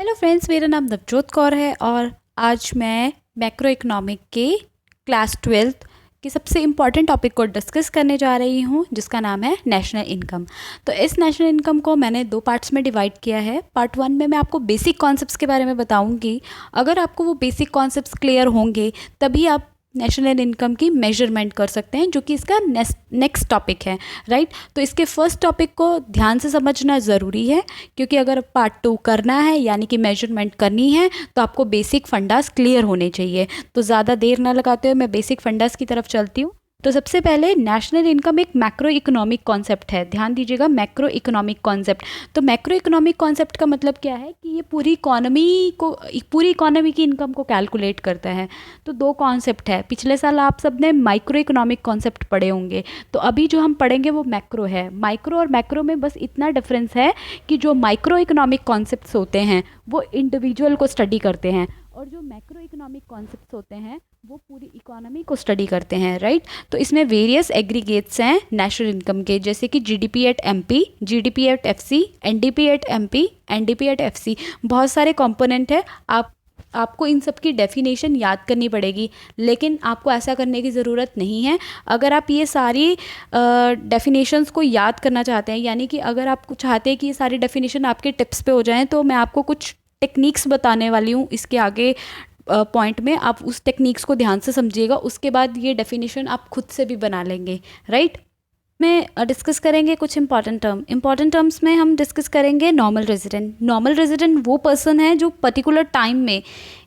Hello friends, मेरा नाम नवजोत कौर है और आज मैं मैक्रो इकोनॉमिक के क्लास 12th के सबसे इम्पॉर्टेंट टॉपिक को डिस्कस करने जा रही हूँ, जिसका नाम है नेशनल इनकम। तो इस नेशनल इनकम को मैंने दो पार्ट्स में डिवाइड किया है। पार्ट 1 में मैं आपको बेसिक कॉन्सेप्ट्स के बारे में बताऊँगी। अगर आपको वो बेसिक कॉन्सेप्ट्स क्लियर होंगे तभी आप नेशनल इनकम की मेजरमेंट कर सकते हैं, जो कि इसका नेक्स्ट टॉपिक है, राइट। तो इसके फर्स्ट टॉपिक को ध्यान से समझना ज़रूरी है, क्योंकि अगर पार्ट 2 करना है यानी कि मेजरमेंट करनी है तो आपको बेसिक फंडास क्लियर होने चाहिए। तो ज़्यादा देर ना लगाते हुए मैं बेसिक फंडास की तरफ चलती हूँ। तो सबसे पहले नेशनल इनकम एक मैक्रो इकोनॉमिक कॉन्सेप्ट है। ध्यान दीजिएगा, मैक्रो इकोनॉमिक कॉन्सेप्ट। तो मैक्रो इकोनॉमिक कॉन्सेप्ट का मतलब क्या है कि ये पूरी इकोनॉमी की इनकम को कैलकुलेट करता है। तो दो कॉन्सेप्ट है। पिछले साल आप सबने माइक्रो इकोनॉमिक कॉन्सेप्ट पढ़े होंगे, तो अभी जो हम पढ़ेंगे वो मैक्रो है। माइक्रो और मैक्रो में बस इतना डिफरेंस है कि जो माइक्रो इकोनॉमिक कॉन्सेप्ट्स होते हैं वो इंडिविजुअल को स्टडी करते हैं, और जो मैक्रो इकोनॉमिक कॉन्सेप्ट्स होते हैं वो पूरी इकोनॉमी को स्टडी करते हैं, राइट। तो इसमें वेरियस एग्रीगेट्स हैं नेशनल इनकम के, जैसे कि GDP at MP, GDP at FC, NDP at MP, NDP at FC. बहुत सारे कंपोनेंट है। आपको इन सब की डेफिनेशन याद करनी पड़ेगी, लेकिन आपको ऐसा करने की ज़रूरत नहीं है। अगर आप ये सारी डेफिनेशंस को याद करना चाहते हैं, यानी कि अगर आप चाहते हैं कि ये सारी डेफिनेशन आपके टिप्स पे हो जाएं, तो मैं आपको कुछ टेक्निक्स बताने वाली हूँ इसके आगे पॉइंट में। आप उस टेक्निक्स को ध्यान से समझिएगा, उसके बाद ये डेफिनेशन आप खुद से भी बना लेंगे, राइट। में डिस्कस करेंगे कुछ इंपॉर्टेंट टर्म्स में हम डिस्कस करेंगे नॉर्मल रेजिडेंट। नॉर्मल रेजिडेंट वो पर्सन है जो पर्टिकुलर टाइम में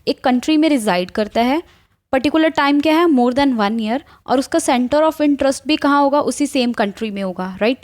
एक कंट्री में रिजाइड करता है। पर्टिकुलर टाइम क्या है? More than 1 year. और उसका सेंटर ऑफ इंटरेस्ट भी कहाँ होगा? उसी सेम कंट्री में होगा, राइट।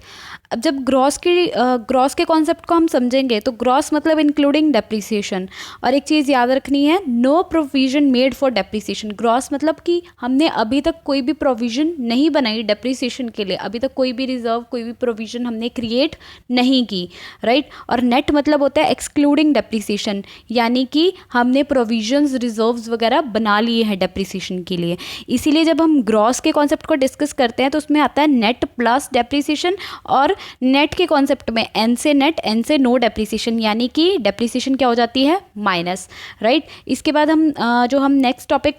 अब जब ग्रॉस के कॉन्सेप्ट को हम समझेंगे, तो ग्रॉस मतलब इंक्लूडिंग डेप्रिसिएशन। और एक चीज़ याद रखनी है, no provision made for depreciation. Gross मतलब कि हमने अभी तक कोई भी प्रोविजन नहीं बनाई डेप्रिसिएशन के लिए, अभी तक कोई भी रिजर्व, कोई भी प्रोविजन हमने क्रिएट नहीं की, राइट। और नेट मतलब होता है एक्सक्लूडिंग डेप्रिसिएशन, यानी कि हमने प्रोविजंस, रिजर्व्स वगैरह बना लिए हैं डेप्रिसिएशन के लिए। इसीलिए जब हम ग्रॉस के कॉन्सेप्ट को डिस्कस करते हैं तो उसमें आता है नेट प्लस डेप्रिसिएशन, और नेट के कॉन्सेप्ट में एन से नेट, एन से नो डेप्रिसिएशन, यानी कि डेप्रिसिएशन क्या हो जाती है? Minus, right. इसके बाद हम नेक्स्ट टॉपिक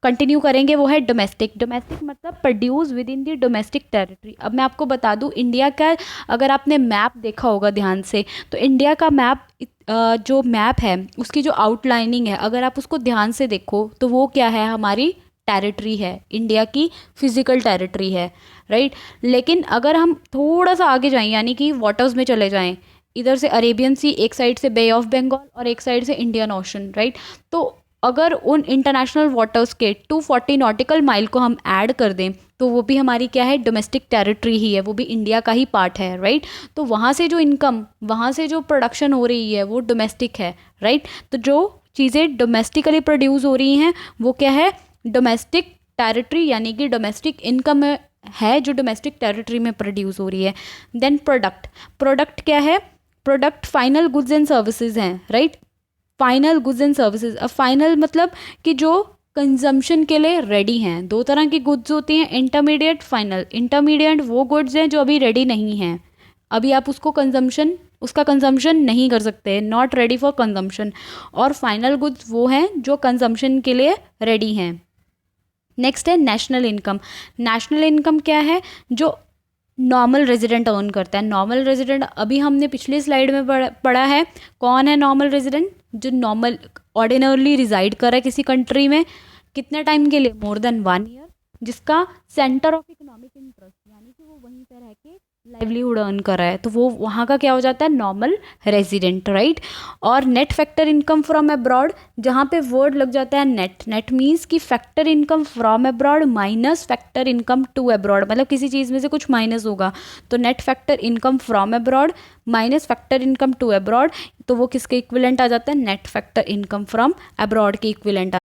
कंटिन्यू करेंगे वो है डोमेस्टिक। डोमेस्टिक मतलब produce with in the domestic territory. अब मैं आपको बता दूं, इंडिया का अगर आपने मैप देखा होगा ध्यान से, तो इंडिया का मैप जो मैप है उसकी जो आउटलाइनिंग है, अगर आप उसको ध्यान से देखो तो वो क्या है? हमारी टेरिटरी है, इंडिया की फिजिकल टेरिटरी है, राइट। लेकिन अगर हम थोड़ा सा आगे जाएं, यानी कि वाटर्स में चले जाएं, इधर से अरेबियन सी, एक साइड से बे ऑफ बंगाल और एक साइड से इंडियन ओशन, राइट। तो अगर उन इंटरनेशनल वाटर्स के 240 नॉटिकल माइल को हम ऐड कर दें, तो वो भी हमारी क्या है? डोमेस्टिक टेरिटरी ही है, वो भी इंडिया का ही पार्ट है, राइट। तो वहाँ से जो इनकम, वहाँ से जो प्रोडक्शन हो रही है वो डोमेस्टिक है, राइट। तो जो चीज़ें डोमेस्टिकली प्रोड्यूस हो रही हैं वो क्या है? डोमेस्टिक टेरिटरी, यानी कि डोमेस्टिक इनकम है जो डोमेस्टिक टेरिटरी में प्रोड्यूस हो रही है। देन प्रोडक्ट क्या है? Product final goods and services हैं, right. Final goods and services. अब फाइनल मतलब कि जो कंजम्पशन के लिए रेडी हैं। दो तरह की गुड्स होती हैं, इंटरमीडिएट, फाइनल। इंटरमीडिएट वो गुड्स हैं जो अभी रेडी नहीं हैं, अभी आप उसका कंजम्पशन नहीं कर सकते, नॉट रेडी फॉर कंजम्पशन। और फाइनल गुड्स वो हैं जो कंजम्पशन के लिए रेडी हैं। नेक्स्ट है नेशनल इनकम। नेशनल इनकम क्या है? जो नॉर्मल रेजिडेंट अर्न करता है। नॉर्मल रेजिडेंट अभी हमने पिछली स्लाइड में पढ़ा है। कौन है नॉर्मल रेजिडेंट? जो नॉर्मल ऑर्डिनरली रिजाइड कर रहा है किसी कंट्री में, कितने टाइम के लिए? More than 1 year. जिसका सेंटर ऑफ इकोनॉमिक इंटरेस्ट, यानी कि वो वहीं पर रह के लाइवलीहुड अर्न कर रहा है, तो वो वहाँ का क्या हो जाता है? Normal resident, right. और net factor income from abroad, जहाँ पे वर्ड लग जाता है नेट। नेट मीन्स कि factor income from abroad minus factor income to abroad, मतलब किसी चीज़ में से कुछ माइनस होगा, तो net factor income from abroad minus factor income to abroad, तो वो किसके इक्विवेलेंट आ जाता है? Net factor income from abroad के इक्विवेलेंट।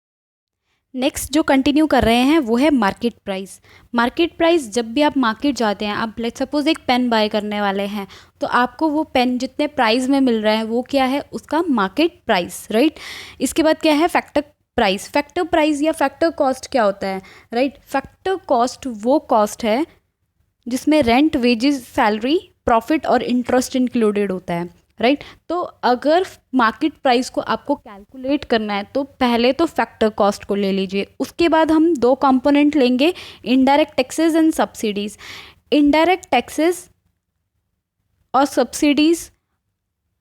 नेक्स्ट जो कंटिन्यू कर रहे हैं वो है मार्केट प्राइस। मार्केट प्राइस, जब भी आप मार्केट जाते हैं, आप लेट्स सपोज एक पेन बाय करने वाले हैं, तो आपको वो पेन जितने प्राइस में मिल रहा है वो क्या है? उसका मार्केट प्राइस, राइट। इसके बाद क्या है? Factor price. फैक्टर प्राइस या फैक्टर कॉस्ट क्या होता है, राइट। फैक्टर कॉस्ट वो कॉस्ट है जिसमें रेंट, वेजेस, सैलरी, प्रॉफिट और इंटरेस्ट इंक्लूडेड होता है, राइट। तो अगर मार्केट प्राइस को आपको कैलकुलेट करना है तो पहले तो फैक्टर कॉस्ट को ले लीजिए, उसके बाद हम दो कंपोनेंट लेंगे, indirect taxes and subsidies. Indirect taxes और सब्सिडीज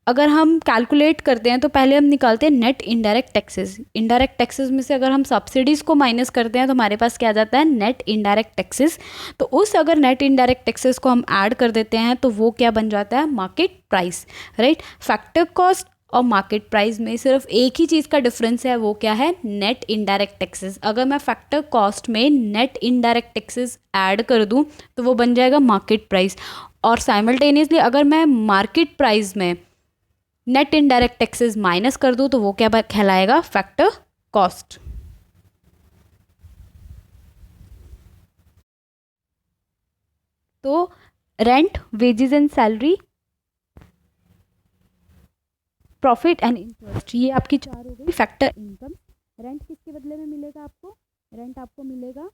अगर हम कैलकुलेट करते हैं तो पहले हम निकालते हैं net indirect taxes. Indirect taxes में से अगर हम सब्सिडीज़ को माइनस करते हैं तो हमारे पास क्या आ जाता है, नेट इनडायरेक्ट टैक्सेस। तो उस अगर नेट इनडायरेक्ट टैक्सेस को हम ऐड कर देते हैं तो वो क्या बन जाता है, market price, right. Factor cost और मार्केट प्राइस में सिर्फ एक ही चीज़ का डिफरेंस है, वो क्या है, नेट इनडायरेक्ट टैक्सेस। अगर मैं फैक्टर कॉस्ट में नेट इनडायरेक्ट टैक्सेस ऐड कर दूं तो वो बन जाएगा मार्केट प्राइस, और साइमल्टेनियसली अगर मैं मार्केट प्राइस में नेट इनडायरेक्ट टैक्सेस माइनस कर दूं तो वो क्या कहलाएगा, फैक्टर कॉस्ट। तो rent, wages and salary, profit and interest, ये आपकी चार हो गई फैक्टर इनकम। रेंट किसके बदले में मिलेगा आपको, रेंट आपको मिलेगा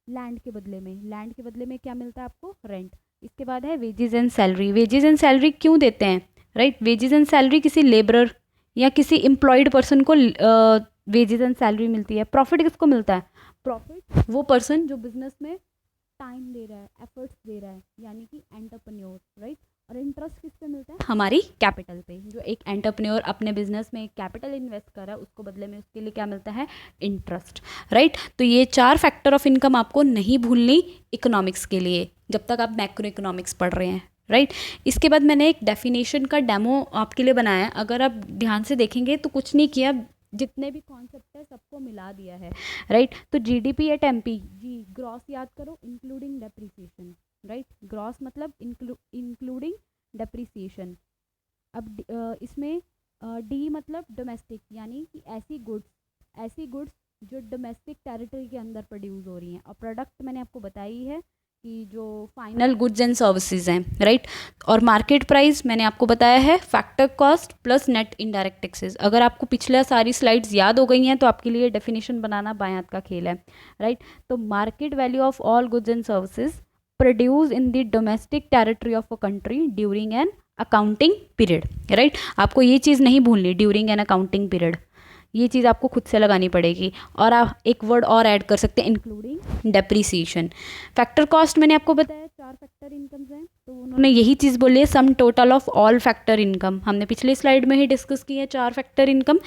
लैंड के बदले में। लैंड के बदले में क्या मिलता है आपको, रेंट। इसके बाद है wages and salary. Wages and salary क्यों देते हैं, राइट। वेजेस एंड सैलरी किसी लेबरर या किसी एम्प्लॉयड पर्सन को वेजेस एंड सैलरी मिलती है। प्रॉफिट किसको मिलता है, प्रॉफिट वो पर्सन जो बिजनेस में टाइम दे रहा है, एफर्ट्स दे रहा है, यानी कि एंटरप्रेन्योर, राइट। और इंटरेस्ट किस पे मिलता है, हमारी कैपिटल पे। जो एक एंटरप्रेन्योर अपने बिजनेस में एक कैपिटल इन्वेस्ट कर रहा है उसको बदले में उसके लिए क्या मिलता है, इंटरेस्ट, राइट। तो ये चार फैक्टर ऑफ इनकम आपको नहीं भूलनी इकोनॉमिक्स के लिए जब तक आप मैक्रो इकोनॉमिक्स पढ़ रहे हैं, राइट। इसके बाद मैंने एक डेफिनेशन का डेमो आपके लिए बनाया है। अगर आप ध्यान से देखेंगे तो कुछ नहीं किया, जितने भी कॉन्सेप्ट है सबको मिला दिया है, राइट। तो GDP at MP, G gross याद करो, इंक्लूडिंग डेप्रिसिएशन, राइट। ग्रॉस मतलब इंक्लूडिंग डेप्रिसिएशन। अब इसमें डी मतलब डोमेस्टिक, यानी कि ऐसी गुड्स जो डोमेस्टिक टेरिटरी के अंदर प्रोड्यूस हो रही हैं। और प्रोडक्ट मैंने आपको बताई है कि जो फाइनल गुड्स एंड सर्विसेज हैं, राइट। और मार्केट प्राइस मैंने आपको बताया है factor cost plus net indirect taxes. अगर आपको पिछले सारी स्लाइड्स याद हो गई हैं तो आपके लिए डेफिनेशन बनाना बाएं हाथ का खेल है, राइट। तो market value of all goods and services produce in the domestic territory of a country during an accounting period, right. आपको ये चीज़ नहीं भूलनी, ड्यूरिंग एन अकाउंटिंग पीरियड, ये चीज़ आपको खुद से लगानी पड़ेगी। और आप एक वर्ड और ऐड कर सकते हैं, इंक्लूडिंग डेप्रीसिएशन। फैक्टर कॉस्ट मैंने आपको बताया चार फैक्टर इनकम्स हैं, तो उन्होंने यही चीज़ बोली है, sum total of all factor income. हमने पिछले स्लाइड में ही डिस्कस की है चार factor income.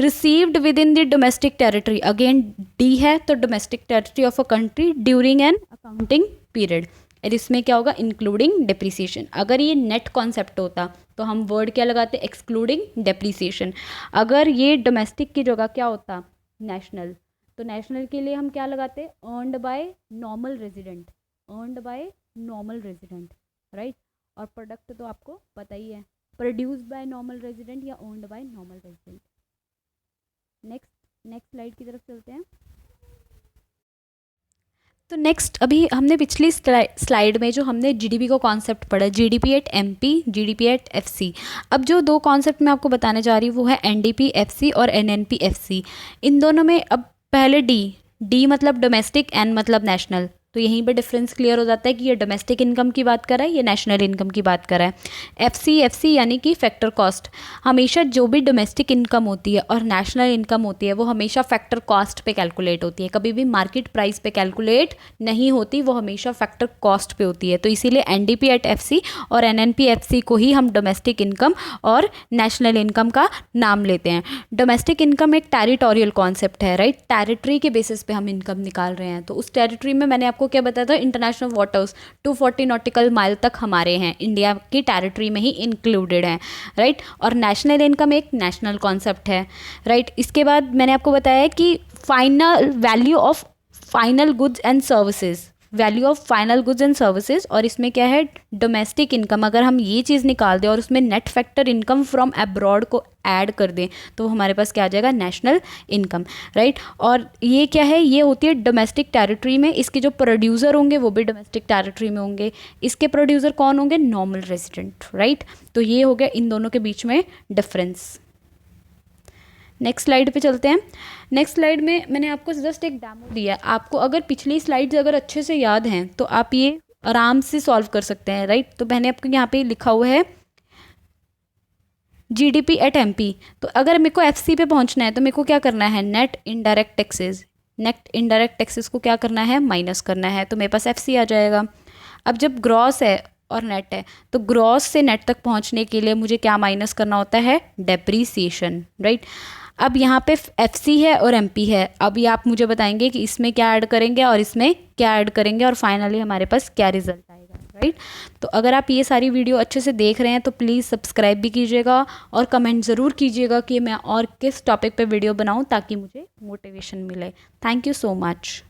Received with in the domestic territory, again D है तो domestic territory of a country during an accounting period. और इसमें क्या होगा, इंक्लूडिंग डेप्रीसिएशन। अगर ये नेट कॉन्सेप्ट होता तो हम वर्ड क्या लगाते, एक्सक्लूडिंग डेप्रीसिएशन। अगर ये डोमेस्टिक की जगह क्या होता, नेशनल, तो नेशनल के लिए हम क्या लगाते, earned by normal resident, earned by normal resident, right. और प्रोडक्ट तो आपको पता ही है, प्रोड्यूस्ड बाय नॉर्मल रेजिडेंट या earned by normal resident. Next slide की तरफ चलते हैं। तो नेक्स्ट, अभी हमने पिछली स्लाइड में जो हमने जीडीपी को कॉन्सेप्ट पढ़ा, GDP at MP, GDP at FC. अब जो दो कॉन्सेप्ट मैं आपको बताने जा रही हूँ वो है एनडीपी एफसी और एनएनपी एफसी। इन दोनों में अब पहले डी मतलब डोमेस्टिक, एन मतलब नेशनल। तो यहीं पे डिफरेंस क्लियर हो जाता है कि ये डोमेस्टिक इनकम की बात कर रहा है, ये नेशनल इनकम की बात कर रहा है। एफसी यानी कि फैक्टर कॉस्ट। हमेशा जो भी डोमेस्टिक इनकम होती है और नेशनल इनकम होती है वो हमेशा फैक्टर कॉस्ट पे कैलकुलेट होती है, कभी भी मार्केट प्राइस पे कैलकुलेट नहीं होती, वो हमेशा फैक्टर कॉस्ट पे होती है। तो इसीलिए एनडीपी एट एफसी और एनएनपी एफसी को ही हम डोमेस्टिक इनकम और नेशनल इनकम का नाम लेते हैं। डोमेस्टिक इनकम एक टेरिटोरियल कॉन्सेप्ट है, राइट। टेरिटरी के बेसिस पे हम इनकम निकाल रहे हैं। तो उस टेरिटरी में मैंने आपको क्या बताया था, इंटरनेशनल वाटर्स 240 नॉटिकल माइल तक हमारे हैं, इंडिया की टेरिटरी में ही इंक्लूडेड हैं, राइट। और नेशनल इनकम एक नेशनल कॉन्सेप्ट है, राइट। इसके बाद मैंने आपको बताया कि final value of final goods and services, value of final goods and services. और इसमें क्या है, डोमेस्टिक इनकम। अगर हम ये चीज़ निकाल दें और उसमें net factor income from abroad को ऐड कर दें तो हमारे पास क्या आ जाएगा, नेशनल इनकम, राइट। और ये क्या है, ये होती है डोमेस्टिक टेरिटरी में। इसके जो प्रोड्यूसर होंगे वो भी डोमेस्टिक टेरिटरी में होंगे। इसके प्रोड्यूसर कौन होंगे, नॉर्मल रेजिडेंट, राइट। तो ये हो गया इन दोनों के बीच में डिफरेंस। नेक्स्ट स्लाइड पे चलते हैं। नेक्स्ट स्लाइड में मैंने आपको जस्ट एक डेमो दिया। आपको अगर पिछली स्लाइड्स अगर अच्छे से याद हैं तो आप ये आराम से सॉल्व कर सकते हैं, राइट। तो मैंने आपको यहाँ पे लिखा हुआ है जीडीपी एट एमपी। तो अगर मेरे को एफसी पे पहुंचना है तो मेरे को क्या करना है, net indirect taxes, net indirect taxes को क्या करना है, माइनस करना है, तो मेरे पास एफसी आ जाएगा। अब जब ग्रॉस है और नेट है, तो ग्रॉस से नेट तक पहुंचने के लिए मुझे क्या माइनस करना होता है, डेप्रीसिएशन, राइट। अब यहाँ पे एफसी है और एमपी है, अब ये आप मुझे बताएंगे कि इसमें क्या ऐड करेंगे और इसमें क्या ऐड करेंगे और फाइनली हमारे पास क्या रिजल्ट आएगा, राइट। तो अगर आप ये सारी वीडियो अच्छे से देख रहे हैं तो प्लीज़ सब्सक्राइब भी कीजिएगा और कमेंट ज़रूर कीजिएगा कि मैं और किस टॉपिक पे वीडियो बनाऊँ ताकि मुझे मोटिवेशन मिले। Thank you so much.